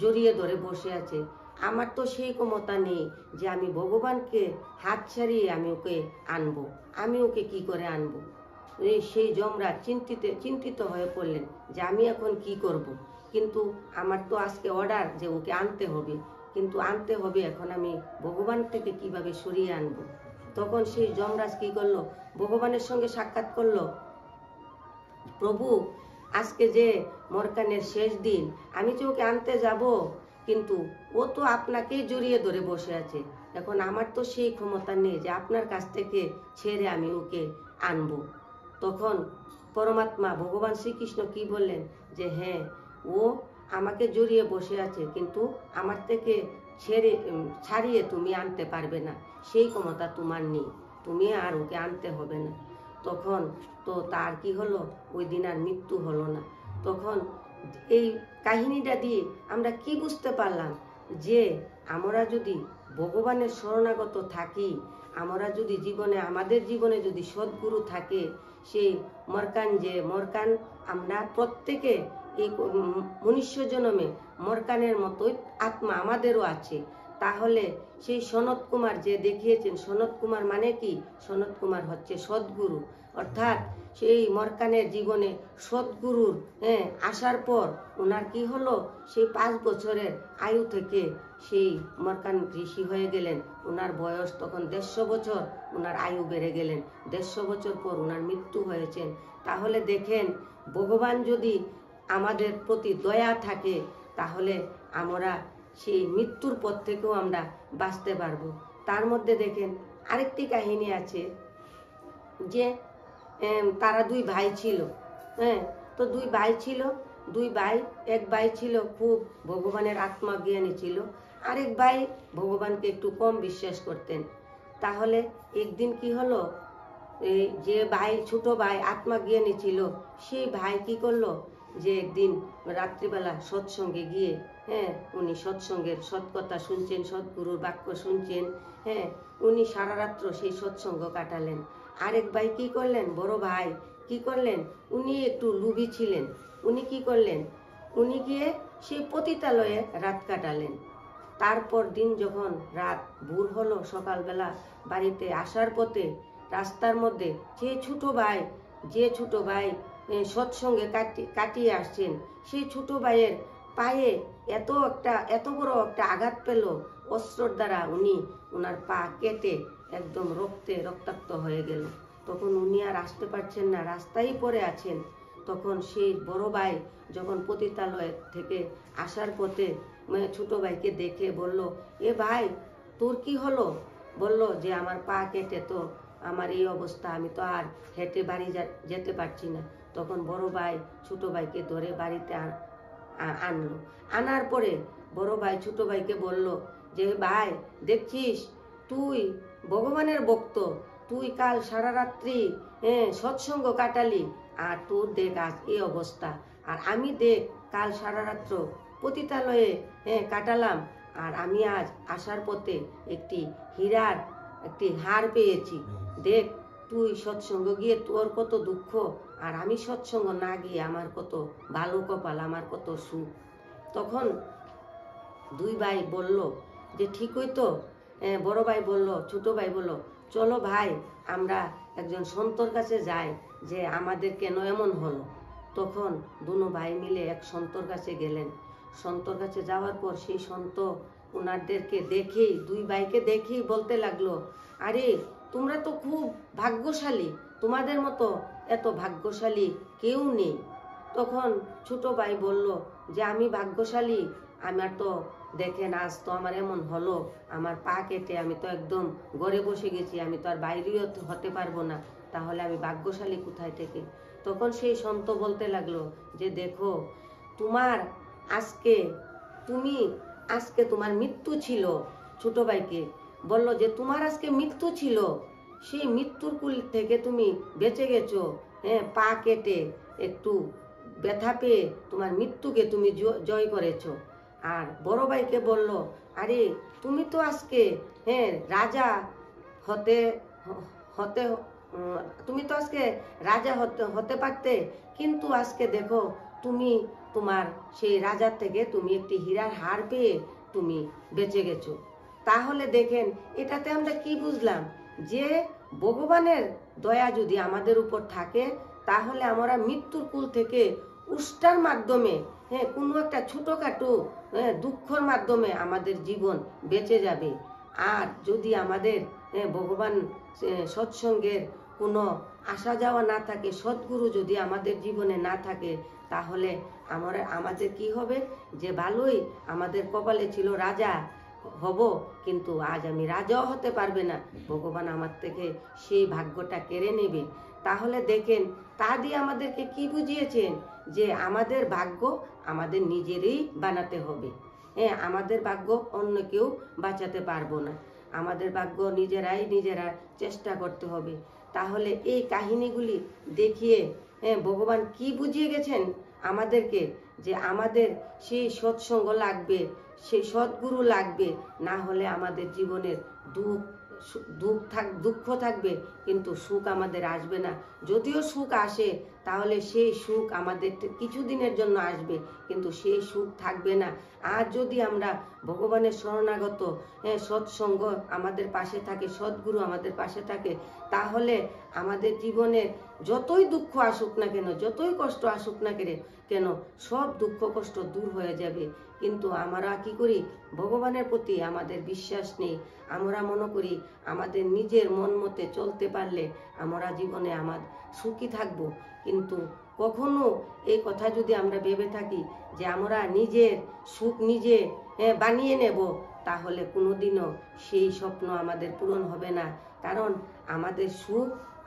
জড়িয়ে ধরে বসে আছে, আমার তো সেই ক্ষমতা নেই যে আমি ভগবানকে হাত ছাড়িয়ে আমি ওকে আনবো, আমি ওকে কি করে আনবো। সেই যমরাজ চিন্তিত হয়ে পড়লেন যে আমি এখন কি করব, কিন্তু আমার তো আজকে অর্ডার যে ওকে আনতে হবে, কিন্তু আনতে হবে, এখন আমি ভগবান থেকে কিভাবে সরিয়ে আনবো। তখন সেই যমরাজ কি করলো, ভগবানের সঙ্গে সাক্ষাৎ করলো, প্রভু আজকে যে মরকানের শেষ দিন, আমি যে ওকে আনতে যাব, কিন্তু ও তো আপনাকেই জড়িয়ে ধরে বসে আছে, এখন আমার তো সেই ক্ষমতা নেই যে আপনার কাছ থেকে ছেড়ে আমি ওকে আনবো। তখন পরমাত্মা ভগবান শ্রীকৃষ্ণ কি বললেন যে হ্যাঁ, ও আমাকে জড়িয়ে বসে আছে, কিন্তু আমার থেকে ছাড়িয়ে তুমি আনতে পারবে না, সেই ক্ষমতা তোমার নেই, তুমি আর ওকে আনতে হবে না। তখন তো তার কি হলো, ওই দিন আর মৃত্যু হলো না। তখন এই কাহিনীটা দিয়ে আমরা কি বুঝতে পারলাম, যে আমরা যদি ভগবানের শরণাগত থাকি, আমরা যদি আমাদের জীবনে যদি সদ্গুরু থাকে, সেই মরকান আমরা প্রত্যেকে এই মনুষ্য জন্মে মরকানের মতোই আত্মা আমাদেরও আছে। তাহলে সেই সনত কুমার যে দেখিয়েছেন, সনত কুমার মানে কি, সনত কুমার হচ্ছে সদ্গুরু, অর্থাৎ সেই মরকানের জীবনে সদ্গুরুর আসার পর ওনার কি হলো, সেই 5 বছরের আয়ু থেকে সেই মরকান ঋষি হয়ে গেলেন, ওনার বয়স তখন 150 বছর, ওনার আয়ু বেড়ে গেলেন, 150 বছর পর ওনার মৃত্যু হয়েছেন। তাহলে দেখেন, ভগবান যদি আমাদের প্রতি দয়া থাকে, তাহলে আমরা সেই মৃত্যুর পথ থেকেও আমরা বাঁচতে পারবো। তার মধ্যে দেখেন আরেকটি কাহিনী আছে, যে তারা 2 ভাই ছিল, তো 2 ভাই ছিল, এক ভাই ছিল খুব ভগবানের আত্মজ্ঞানী ছিল, আরেক ভাই ভগবানকে একটু কম বিশ্বাস করতেন। তাহলে একদিন কি হলো, যে ছোট ভাই আত্মজ্ঞানী ছিল, সেই ভাই কি করলো, যে একদিন রাত্রিবেলা সৎসঙ্গে গিয়ে উনি সৎসঙ্গের সৎকথা শুনছেন, সদ্গুরুর বাক্য শুনছেন, উনি সারা রাত্র সেই সৎসঙ্গ কাটালেন। আরেক ভাই কি করলেন, বড় ভাই কি করলেন, উনি একটু লোভী ছিলেন, উনি কি করলেন, উনি গিয়ে সেই পতিতালয়ে রাত কাটালেন। তারপর দিন যখন রাত ভোর হলো, সকালবেলা বাড়িতে আসার পথে রাস্তার মধ্যে যে ছোট ভাই সৎসঙ্গে কাটিয়ে আসছেন, সেই ছোট ভাইয়ের পায়ে এত বড় একটা আঘাত পেল, অস্ত্রের দ্বারা ওনার পা কেটে একদম রক্তাক্ত হয়ে গেল। তখন উনি আর আসতে পারছেন না, রাস্তায় পড়ে আছেন। তখন সেই বড় ভাই যখন পতিতালয় থেকে আসার পথে ছোট ভাইকে দেখে বলল, এ ভাই তোর কি হলো? বলল যে আমার পা কেটে তো আমার এই অবস্থা, আমি তো আর হেঁটে বাড়ি যেতে পারছি না। তখন বড় ভাই ছোট ভাইকে ধরে বাড়িতে আনলো। আনার পরে বড় ভাই ছোট ভাইকে বলল যে ভাই দেখছিস, তুই ভগবানের ভক্ত, তুই কাল সারা রাত্রি সৎসঙ্গ কাটালি, আর তোর দেখ আজ এই অবস্থা, আর আমি দেখ কাল সারা রাত্র পতিতালয়ে কাটালাম, আর আমি আজ আসার পথে একটি হীরার একটি হার পেয়েছি, দেখ তুই সৎসঙ্গ গিয়ে তোর কত দুঃখ, আর আমি সৎসঙ্গ না গিয়ে আমার কত ভালো কপাল, আমার কত সুখ। তখন দুই ভাই বলল যে ঠিকই তো। বড় ভাই বলল, ছোট ভাই বলল, চলো ভাই আমরা একজন সন্তর কাছে যাই, যে আমাদের কেন এমন হলো। তখন দুনো ভাই মিলে এক সন্তর কাছে গেলেন। সন্তর কাছে যাওয়ার পর সেই সন্ত ওনাদেরকে দেখেই, দুই ভাইকে দেখেই বলতে লাগলো, আরে তোমরা তো খুব ভাগ্যশালী, তোমাদের মতো এত ভাগ্যশালী কেউ নেই। তখন ছোট ভাই বলল যে আমি ভাগ্যশালী, আমার তো দেখেন আজ তো আমার এমন হলো, আমার পা কেটে আমি তো একদম ঘরে বসে গেছি, আমি তো আর বাইরেও হতে পারবো না, তাহলে আমি ভাগ্যশালী কোথায় থেকে। তখন সেই সন্ত বলতে লাগলো যে দেখো, তোমার আজকে আজকে তোমার মৃত্যু ছিল। ছোট ভাইকে বলল যে তোমার আজকে মৃত্যু ছিল, সেই মৃত্যুর কুল থেকে তুমি বেঁচে গেছো। পা কেটে একটু ব্যথা পেয়ে তোমার মৃত্যুকে তুমি জয় করেছো। আর বড় ভাইকে বলল, আরে তুমি তো আজকে রাজা হতে হতে তুমি তো আজকে রাজা হতে পারতে, কিন্তু আজকে দেখো তুমি তোমার সেই রাজার থেকে তুমি একটি হীরার হার পেয়ে তুমি বেঁচে গেছো। তাহলে দেখেন এটাতে আমরা কি বুঝলাম, যে ভগবানের দয়া যদি আমাদের উপর থাকে, তাহলে আমরা মৃত্যুর কুল থেকে উষ্টার মাধ্যমে কোনো একটা ছোটখাটো দুঃখের মাধ্যমে আমাদের জীবন বেঁচে যাবে। আর যদি আমাদের ভগবান সৎসঙ্গের কোনো আসা যাওয়া না থাকে, সদ্গুরু যদি আমাদের জীবনে না থাকে, তাহলে আমাদের কি হবে, যে ভালোই আমাদের কপালে ছিল রাজা হব, কিন্তু আজ আমি রাজাও হতে পারবে না, ভগবান আমার থেকে সেই ভাগ্যটা কেড়ে নেবে। তাহলে দেখেন তা দিয়ে আমাদেরকে কি বুঝিয়েছেন, যে আমাদের ভাগ্য আমাদের নিজেরই বানাতে হবে। আমাদের ভাগ্য অন্য কেউ বাঁচাতে পারবো না, আমাদের ভাগ্য নিজেরা চেষ্টা করতে হবে। তাহলে এই কাহিনীগুলি দেখিয়ে ভগবান কি বুঝিয়ে গেছেন আমাদেরকে, যে আমাদের সেই সৎসঙ্গ লাগবে, সেই সদ্গুরু লাগবে, না হলে আমাদের জীবনের দুঃখ থাকবে, কিন্তু সুখ আমাদের আসবে না। যদিও সুখ আসে, তাহলে সেই সুখ আমাদের কিছুদিনের জন্য আসবে, কিন্তু সেই সুখ থাকবে না। আর যদি আমরা ভগবানের শরণাগত, সৎসঙ্গ আমাদের পাশে থাকে, সদ্গুরু আমাদের পাশে থাকে, তাহলে আমাদের জীবনের যতই দুঃখ আসুক না কেন, যতই কষ্ট আসুক না কেন, সব দুঃখ কষ্ট দূর হয়ে যাবে। কিন্তু আমরা কি করি, ভগবানের প্রতি আমাদের বিশ্বাস নেই। আমরা মনে করি আমাদের নিজের মন মতে চলতে পারলে আমরা জীবনে সুখী থাকবো। কিন্তু কখনো এই কথা যদি আমরা ভেবে থাকি যে আমরা নিজের সুখ নিজে বানিয়ে নেব, তাহলে কোনোদিনও সেই স্বপ্ন আমাদের পূরণ হবে না। কারণ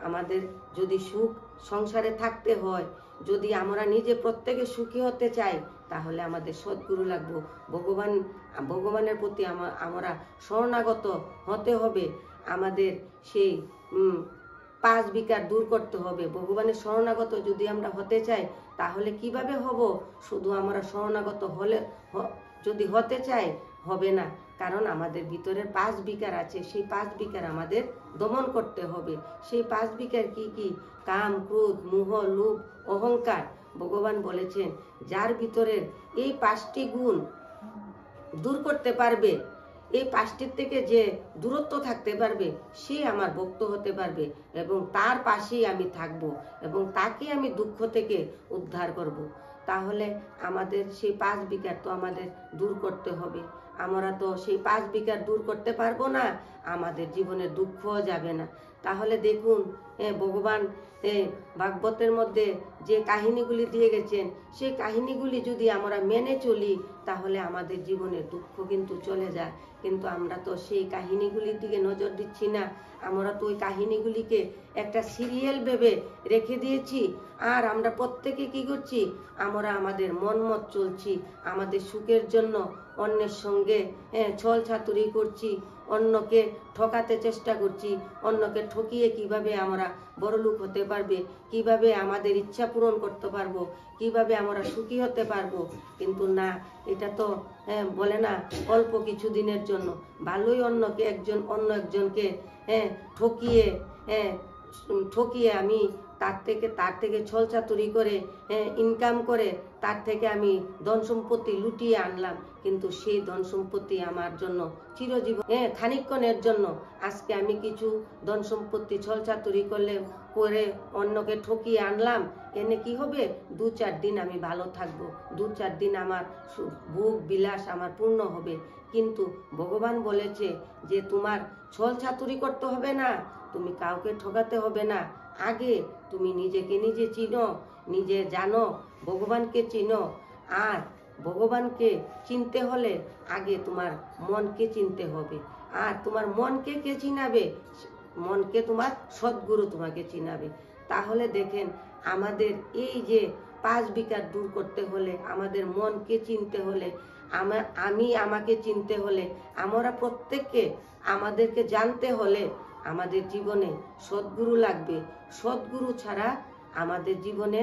আমাদের যদি সুখ সংসারে থাকতে হয়, যদি আমরা নিজে প্রত্যেকে সুখী হতে চাই, তাহলে আমাদের সদ্গুরু লাগবো, ভগবানের প্রতি আমরা শরণাগত হতে হবে। আমাদের সেই 5 বিকার দূর করতে হবে। ভগবানের শরণাগত যদি আমরা হতে চাই, তাহলে কিভাবে হব? শুধু আমরা শরণাগত যদি হতে চাই হবে না, কারণ আমাদের ভিতরের 5 বিকার আছে, সেই 5 বিকার আমাদের দমন করতে হবে। সেই 5 বিকার কি কি? কাম, ক্রোধ, মোহ, লোভ, অহংকার। ভগবান বলেছেন, যার ভিতরের এই 5টি গুণ দূর করতে পারবে, এই 5টির থেকে যে দূরত্ব থাকতে পারবে, সে আমার ভক্ত হতে পারবে, এবং তার পাশেই আমি থাকব, এবং তাকে আমি দুঃখ থেকে উদ্ধার করব। তাহলে আমাদের সেই 5 বিকার তো আমাদের দূর করতে হবে। আমরা তো সেই 5 বিকার দূর করতে পারবো না, আমাদের জীবনে দুঃখও যাবে না। তাহলে দেখুন, ভগবান ভাগবতের মধ্যে যে কাহিনীগুলি দিয়ে গেছেন, সেই কাহিনীগুলি যদি আমরা মেনে চলি, তাহলে আমাদের জীবনের দুঃখ কিন্তু চলে যায়। কিন্তু আমরা তো সেই কাহিনীগুলির দিকে নজর দিচ্ছি না। আমরা তো ওই কাহিনীগুলিকে একটা সিরিয়াল ভেবে রেখে দিয়েছি। আর আমরা প্রত্যেকে কি করছি? আমরা আমাদের মনমত চলছি, আমাদের সুখের জন্য অন্যের সঙ্গে ছল ছাতুরি করছি, অন্যকে ঠকাতে চেষ্টা করছি, অন্যকে ঠকিয়ে কিভাবে আমরা বড়লোক হতে পারবে, কিভাবে আমাদের ইচ্ছা পূরণ করতে পারবো, কিভাবে আমরা সুখী হতে পারবো। কিন্তু না, এটা তো বলে না অল্প কিছু দিনের জন্য। ভালোই অন্য একজনকে ঠকিয়ে ঠকিয়ে আমি তার থেকে ছলচাতুরি করে ইনকাম করে তার থেকে আমি ধন সম্পত্তি লুটিয়ে আনলাম, কিন্তু সেই ধন সম্পত্তি আমার জন্য চিরজীবন, খানিকক্ষণের জন্য। আজকে আমি কিছু ধন সম্পত্তি ছলচাতুরি করে অন্যকে ঠকিয়ে আনলাম, এনে কি হবে, 2-4 দিন আমি ভালো থাকবো, 2-4 দিন আমার ভোগ বিলাস আমার পূর্ণ হবে। কিন্তু ভগবান বলেছে যে তোমার ছলচাতুরি করতে হবে না, তুমি কাউকে ঠকাতে হবে না। আগে তুমি নিজেকে নিজে চিনো, নিজে জানো, ভগবানকে চিনো। আর ভগবানকে চিনতে হলে আগে তোমার মনকে চিনতে হবে। আর তোমার মনকে কে চিনাবে? মনকে তোমার সদ্গুরু তোমাকে চিনাবে। তাহলে দেখেন, আমাদের এই যে 5 বিকার দূর করতে হলে, আমাদের মনকে চিনতে হলে, আমাকে চিনতে হলে, আমরা প্রত্যেককে আমাদেরকে জানতে হলে আমাদের জীবনে সদ্গুরু লাগবে। সদ্গুরু ছাড়া আমাদের জীবনে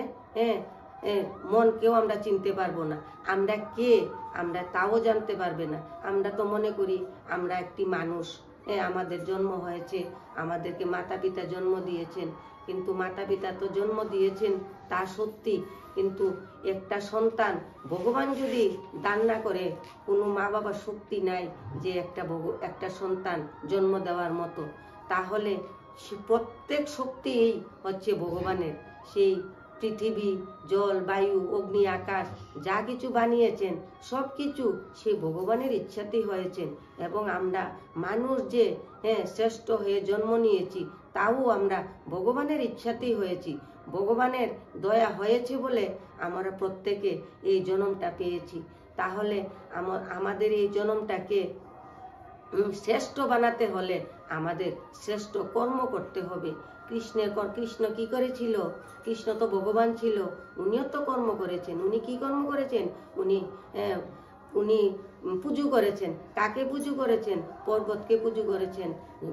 মনকেও আমরা চিনতে পারবো না। আমরা কে, আমরা তাও জানতে পারবে না। আমরা তো মনে করি আমরা একটি মানুষ, আমাদের জন্ম হয়েছে, আমাদেরকে মাতা পিতা জন্ম দিয়েছেন। কিন্তু মাতা পিতা তো জন্ম দিয়েছেন তা সত্যি, কিন্তু একটা সন্তান ভগবান যদি দান না করে, কোনো মা বাবার শক্তি নাই যে একটা সন্তান জন্ম দেওয়ার মতো। তাহলে প্রত্যেক শক্তি হচ্ছে ভগবানের। সেই পৃথিবী, জল, বায়ু, অগ্নি, আকাশ যা কিছু বানিয়েছেন সব কিছু সেই ভগবানের ইচ্ছাতেই হয়েছেন। এবং আমরা মানুষ যে শ্রেষ্ঠ হয়ে জন্ম নিয়েছি, তাও আমরা ভগবানের ইচ্ছাতেই হয়েছি। ভগবানের দয়া হয়েছে বলে আমরা প্রত্যেকে এই জন্মটা পেয়েছি। তাহলে আমাদের এই জন্মটাকে শ্রেষ্ঠ বানাতে হলে আমাদের শ্রেষ্ঠ কর্ম করতে হবে। কৃষ্ণ কি করেছিল? কৃষ্ণ তো ভগবান ছিল, উনিও তো কর্ম করেছেন। উনি কি কর্ম করেছেন? উনি পুজো করেছেন। কাকে পুজো করেছেন? পর্বতকে পুজো করেছেন,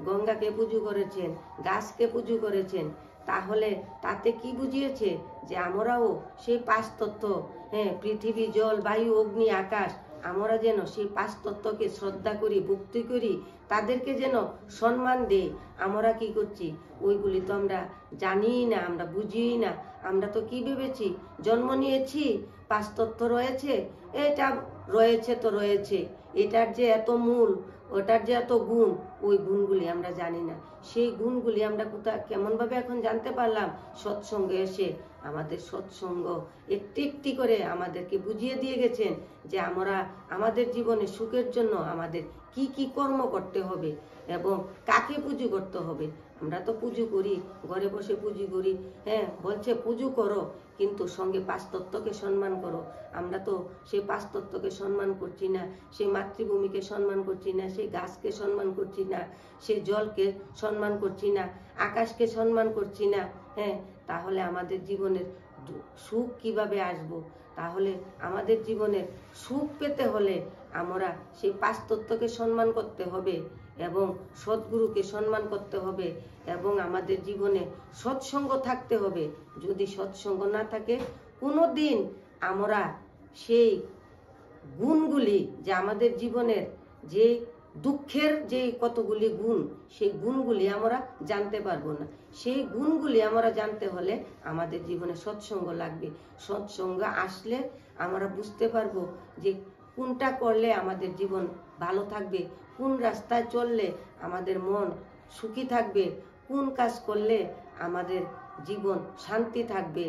গঙ্গাকে পুজো করেছেন, গাছকে পুজো করেছেন। তাহলে তাতে কি বুঝিয়েছে? যে আমরাও সেই 5 তত্ত্ব, পৃথিবী, জল, বায়ু, অগ্নি, আকাশ, আমরা যেন সেই 5 তত্ত্বকে শ্রদ্ধা করি, ভক্তি করি, তাদেরকে যেন সম্মান দেই। আমরা কি করছি? ওইগুলি তো আমরা জানিই না, আমরা বুঝিই না। আমরা তো কি ভেবেছি, জন্ম নিয়েছি, 5 তত্ত্ব রয়েছে, এটা রয়েছে তো রয়েছে, এটার যে এত মূল, ওটার যে এত গুণ, ওই গুণগুলি আমরা জানি না। সেই গুণগুলি আমরা কেমন ভাবে এখন জানতে পারলাম? সৎসঙ্গে এসে আমাদের সৎসঙ্গ একটি একটি করে আমাদেরকে বুঝিয়ে দিয়ে গেছেন যে আমরা আমাদের জীবনে সুখের জন্য আমাদের কি কি কর্ম করতে হবে এবং কাকে পুজো করতে হবে। আমরা তো পুজো করি, ঘরে বসে পুজো করি, বলছে পুজো করো, কিন্তু সঙ্গে 5 তত্ত্বকে সম্মান করো। আমরা তো সেই 5 তত্ত্বকে সম্মান করছি না, সেই মাতৃভূমিকে সম্মান করছি না, সেই গাছকে সম্মান করছি না, সেই জলকে সম্মান করছি না, আকাশকে সম্মান করছি না। তাহলে আমাদের জীবনের সুখ কিভাবে আসবো? তাহলে আমাদের জীবনের সুখ পেতে হলে আমরা সেই 5 তত্ত্বকে সম্মান করতে হবে এবং সদ্গুরুকে সম্মান করতে হবে এবং আমাদের জীবনে সৎসঙ্গ থাকতে হবে। যদি সৎসঙ্গ না থাকে, কোনোদিন আমরা সেই গুণগুলি, যে আমাদের জীবনের যে দুঃখের যে কতগুলি গুণ, সেই গুণগুলি আমরা জানতে পারবো না। সেই গুণগুলি আমরা জানতে হলে আমাদের জীবনে সৎসঙ্গ লাগবে। সৎসঙ্গ আসলে আমরা বুঝতে পারবো যে কোনটা করলে আমাদের জীবন ভালো থাকবে, কোন রাস্তায় চললে আমাদের মন সুখী থাকবে, কোন কাজ করলে আমাদের জীবন শান্তি থাকবে,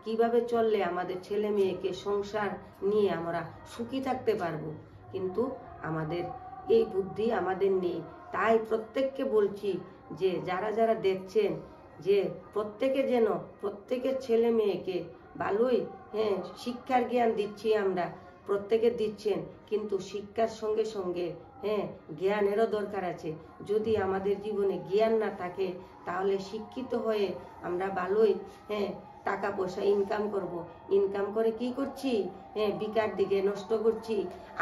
কিভাবে চললে আমাদের ছেলে মেয়েকে সংসার নিয়ে আমরা সুখী থাকতে পারবো। কিন্তু আমাদের এই বুদ্ধি আমাদের নেই। তাই প্রত্যেককে বলছি যে যারা যারা দেখছেন, যে প্রত্যেকে যেন প্রত্যেকের ছেলে মেয়েকে ভালোই শিক্ষার জ্ঞান দিচ্ছি আমরা, প্রত্যেকে দিচ্ছেন, কিন্তু শিক্ষার সঙ্গে সঙ্গে জ্ঞানেরও দরকার আছে। যদি আমাদের জীবনে জ্ঞান না থাকে, তাহলে শিক্ষিত হয়ে আমরা ভালোই টাকা পয়সা ইনকাম করব। ইনকাম করে কি করছি? বিকার দিকে নষ্ট করছি,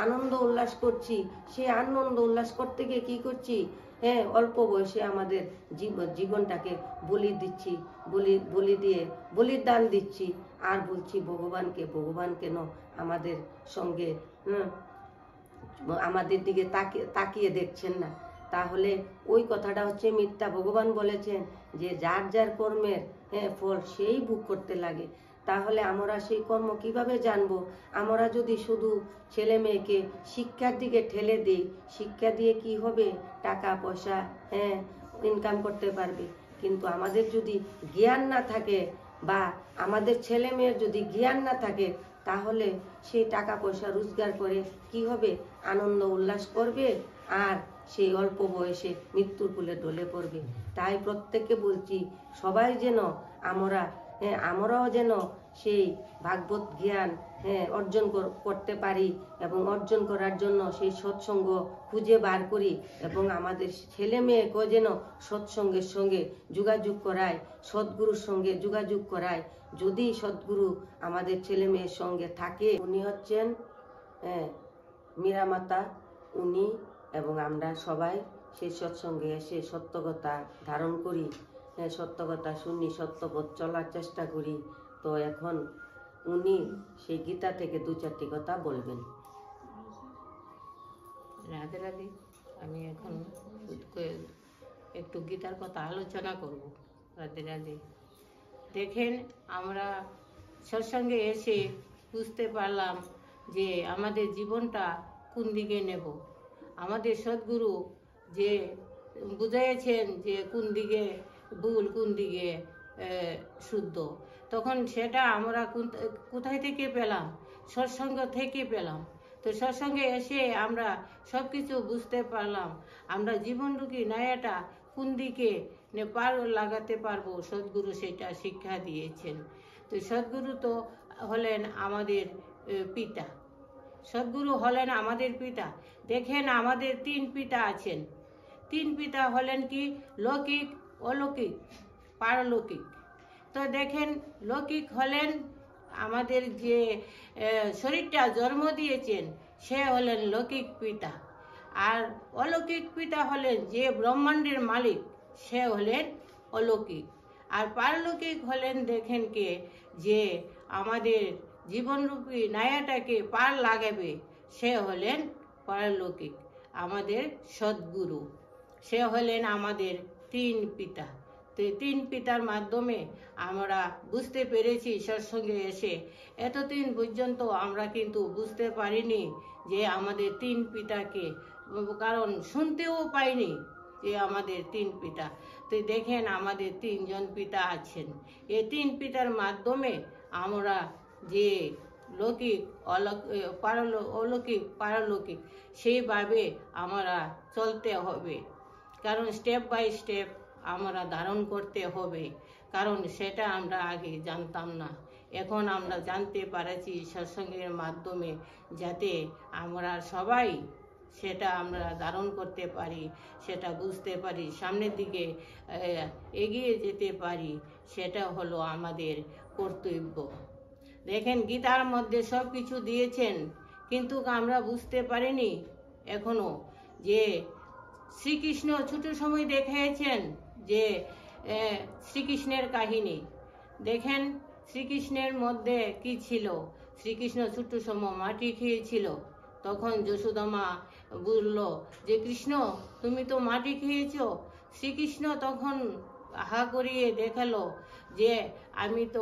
আনন্দ উল্লাস করছি। সেই আনন্দ উল্লাস করতে গিয়ে কি করছি? অল্প বয়সে আমাদের জীবনটাকে বলি দিচ্ছি, বলি দিয়ে বলিদান দিচ্ছি। আর বলছি ভগবান কেন আমাদের সঙ্গে আমাদের দিকে তাকিয়ে দেখছেন না? তাহলে ওই কথাটা হচ্ছে মিথ্যা। ভগবান বলেছেন যে যার যার কর্মের ফল সেই ভোগ করতে লাগে। তাহলে আমরা সেই কর্ম কিভাবে জানবো? আমরা যদি শুধু ছেলে মেয়েকে শিক্ষার দিকে ঠেলে দিই, শিক্ষা দিয়ে কি হবে? টাকা পয়সা ইনকাম করতে পারবে। কিন্তু আমাদের যদি জ্ঞান না থাকে বা আমাদের ছেলে মেয়ের যদি জ্ঞান না থাকে, তাহলে সেই টাকা পয়সা রোজগার করে কি হবে? আনন্দ উল্লাস করবে আর সেই অল্প বয়সে মৃত্যুর কুলে ঢলে পড়বে। তাই প্রত্যেককে বলছি, সবাই যেন আমরাও যেন সেই ভাগবত জ্ঞান অর্জন করতে পারি এবং অর্জন করার জন্য সেই সৎসঙ্গ খুঁজে বার করি এবং আমাদের ছেলে মেয়েকেও যেন সৎসঙ্গের সঙ্গে যোগাযোগ করায়, সদ্গুরুর সঙ্গে যোগাযোগ করায়। যদি সদ্গুরু আমাদের ছেলে মেয়ের সঙ্গে থাকে, উনি হচ্ছেন মীরা মাতা, উনি এবং আমরা সবাই সেই সৎসঙ্গে এসে সত্য কথা ধারণ করি, সত্য কথা শুনি, সত্যপথ চলার চেষ্টা করি। তো এখন উনি সেই গীতা থেকে 2-4টি কথা বলবেন। রাধে রাধে। আমি এখন একটু গীতার কথা আলোচনা করব। রাধে রাধে। দেখেন, আমরা সৎসঙ্গে এসে বুঝতে পারলাম যে আমাদের জীবনটা কোন দিকে নেব। আমাদের সদ্গুরু যে বুঝাইছেন যে কোন দিকে ভুল, কোন দিকে শুদ্ধ, তখন সেটা আমরা কোথায় থেকে পেলাম? সৎসঙ্গ থেকে পেলাম। তো সৎসঙ্গে এসে আমরা সব কিছু বুঝতে পারলাম। আমরা জীবনরূপী নায়াটা কোন দিকে পার লাগাতে পারবো, সদ্গুরু সেটা শিক্ষা দিয়েছেন। তো সদ্গুরু তো হলেন আমাদের পিতা। সদ্গুরু হলেন আমাদের পিতা। দেখেন, আমাদের 3 পিতা আছেন। 3 পিতা হলেন কি? লৌকিক, অলৌকিক, পারলৌকিক। তো দেখেন, লৌকিক হলেন আমাদের যে শরীরটা জন্ম দিয়েছেন, সে হলেন লৌকিক পিতা। আর অলৌকিক পিতা হলেন যে ব্রহ্মাণ্ডের মালিক, সে হলেন অলৌকিক। আর পারলৌকিক হলেন দেখেন কে? যে আমাদের জীবনরূপী নায়াটাকে পার লাগাবে, সে হলেন পারলৌকিক, আমাদের সদ্গুরু। সে হলেন আমাদের 3 পিতা। তো 3 পিতার মাধ্যমে আমরা বুঝতে পেরেছি সৎসঙ্গে এসে। এতদিন পর্যন্ত আমরা কিন্তু বুঝতে পারিনি যে আমাদের 3 পিতাকে, কারণ শুনতেও পাইনি যে আমাদের 3 পিতা। তো দেখেন, আমাদের 3 জন পিতা আছেন। এই 3 পিতার মাধ্যমে আমরা যে লৌকিক, অলৌকিক, পারলৌকিক, সেইভাবে আমরা চলতে হবে। কারণ স্টেপ বাই স্টেপ আমরা ধারণ করতে হবে। কারণ সেটা আমরা আগে জানতাম না, এখন আমরা জানতে পারছি সৎসঙ্গের মাধ্যমে, যাতে আমরা সবাই সেটা আমরা ধারণ করতে পারি, সেটা বুঝতে পারি, সামনের দিকে এগিয়ে যেতে পারি। সেটা হলো আমাদের কর্তব্য। দেখেন, গীতার মধ্যে সব কিছু দিয়েছেন, কিন্তু আমরা বুঝতে পারিনি এখনো যে শ্রীকৃষ্ণ ছোট সময় দেখিয়েছেন যে শ্রীকৃষ্ণের কাহিনী। দেখেন, শ্রীকৃষ্ণের মধ্যে কি ছিল? শ্রীকৃষ্ণ ছোট সময় মাটি খেয়েছিল। তখন যশোদামা বলল যে, কৃষ্ণ, তুমি তো মাটি খেয়েছো। শ্রীকৃষ্ণ তখন হা করিয়ে দেখালো যে আমি তো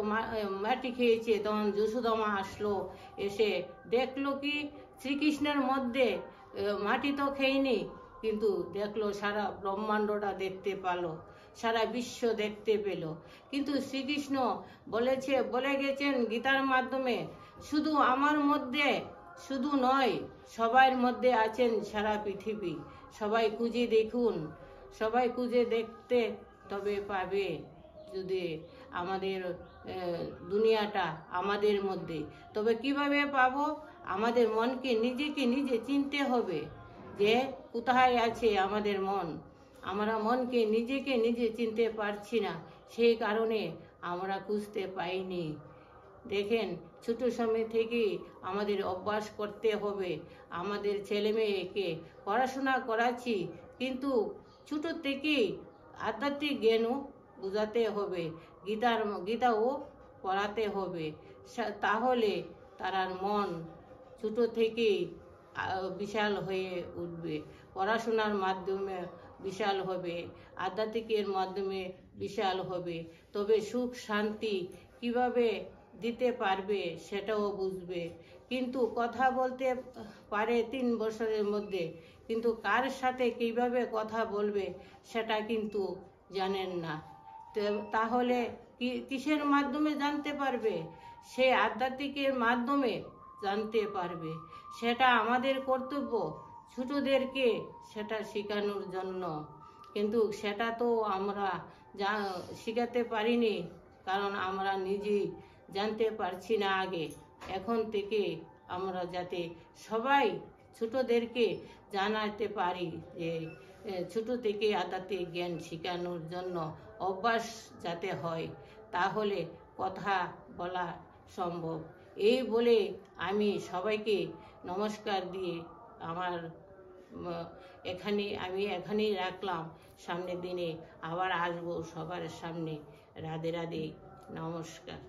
মাটি খেয়েছি। তখন যশোদামা আসলো, এসে দেখলো কি শ্রীকৃষ্ণের মধ্যে মাটি তো খেয়নি, কিন্তু দেখলো সারা ব্রহ্মাণ্ডটা দেখতে পেল, সারা বিশ্ব দেখতে পেল। কিন্তু শ্রীকৃষ্ণ বলে গেছেন গীতার মাধ্যমে, শুধু আমার মধ্যে শুধু নয়, সবার মধ্যে আছেন সারা পৃথিবী। সবাই খুঁজে দেখুন, সবাই খুঁজে দেখতে তবে পাবে যদি আমাদের দুনিয়াটা আমাদের মধ্যে। তবে কিভাবে পাবো? আমাদের মনকে নিজেকে নিজে চিনতে হবে যে কোথায় আছে আমাদের মন। আমরা মনকে নিজেকে নিজে চিনতে পারছি না, সেই কারণে আমরা খুঁজতে পাইনি। দেখেন, ছোট সময় থেকেই আমাদের অভ্যাস করতে হবে। আমাদের ছেলে মেয়েকে পড়াশোনা করাচ্ছি, কিন্তু ছোট থেকেই আধ্যাত্মিক জ্ঞানও বোঝাতে হবে, গীতাও পড়াতে হবে। তাহলে তার মন ছোট থেকেই বিশাল হয়ে উঠবে, পড়াশোনার মাধ্যমে বিশাল হবে, আধ্যাত্মিকের মাধ্যমে বিশাল হবে। তবে সুখ শান্তি কিভাবে দিতে পারবে সেটাও বুঝবে। কিন্তু কথা বলতে পারে 3 বছরের মধ্যে, কিন্তু কার সাথে কিভাবে কথা বলবে সেটা কিন্তু জানেন না। তাহলে কিসের মাধ্যমে জানতে পারবে? সে আধ্যাত্মিকের মাধ্যমে জানতে পারবে। সেটা আমাদের কর্তব্য ছোটদেরকে সেটা শেখানোর জন্য। কিন্তু সেটা তো আমরা শেখাতে পারিনি, কারণ আমরা নিজেই জানতে পারছি না আগে। এখন থেকে আমরা যাতে সবাই ছোটদেরকে জানাতে পারি যে ছোট থেকে আধ্যাত্মিক জ্ঞান শেখানোর জন্য অভ্যাস যাতে হয়, তাহলে কথা বলা সম্ভব। এই বলে আমি সবাইকে নমস্কার দিয়ে আমার এখানেই রাখলাম। সামনের দিনে আবার আসবো সবার সামনে। রাধে রাধে, নমস্কার।